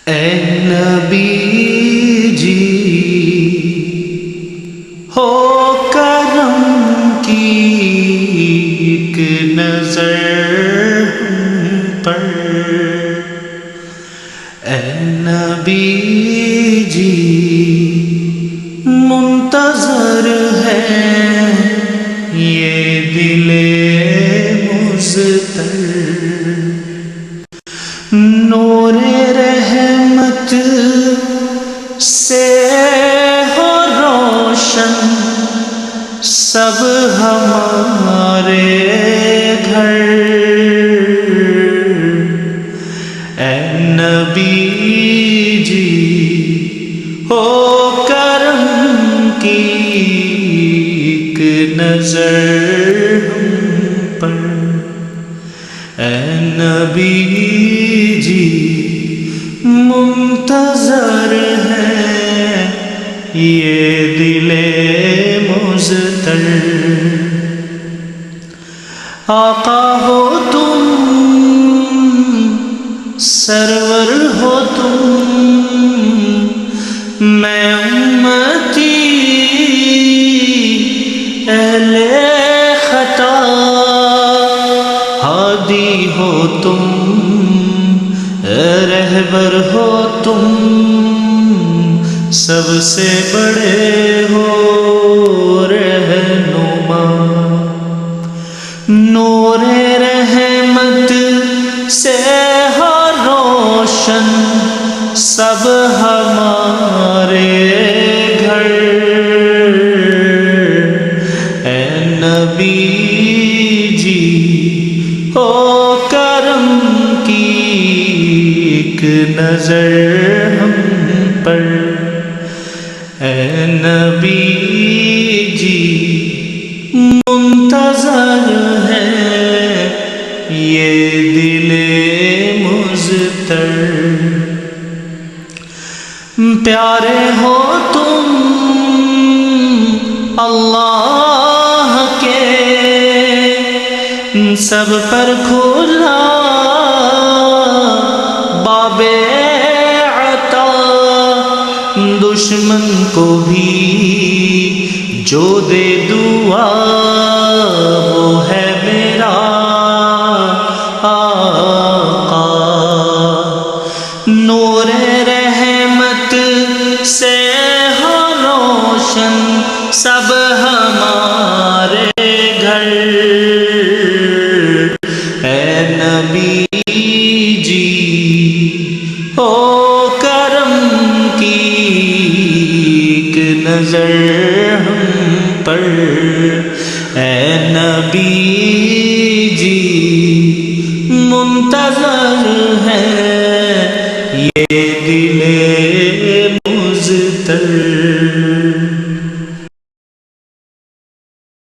اے نبی جی ہو کرم کی ایک نظر ہم پر، اے نبی جی منتظر ہے یہ دل مضطر، نور رحمت سے ہو روشن سب ہمارے گھر، اے نبی جی ہو کرم کی ایک نظر ہم پر، اے نبی جی منتظر ہے یہ دل مضطر، آقا ہو تم سرور ہو تم، میں امتی اہل خطا، ہادی ہو تم رہبر ہو تم، سب سے بڑے ہو رہنما، نور رحمت سے ہو روشن سب ہمارے گھر، اے نبی جی ہو کرم کی ایک نظر ہم پر، اے نبی جی منتظر ہے یہ دل مضطر، پیارے ہو تم اللہ کے سب پر کھلا باب عطا، دشمن کو بھی جو دے دعا وہ ہے میرا آقا، نور رحمت سے ہو روشن سب ہمارے گھر، اے نبی جی ہو کرم کی ایک نظر ہم پر، اے نبی جی منتظر ہے یہ دل مضطر۔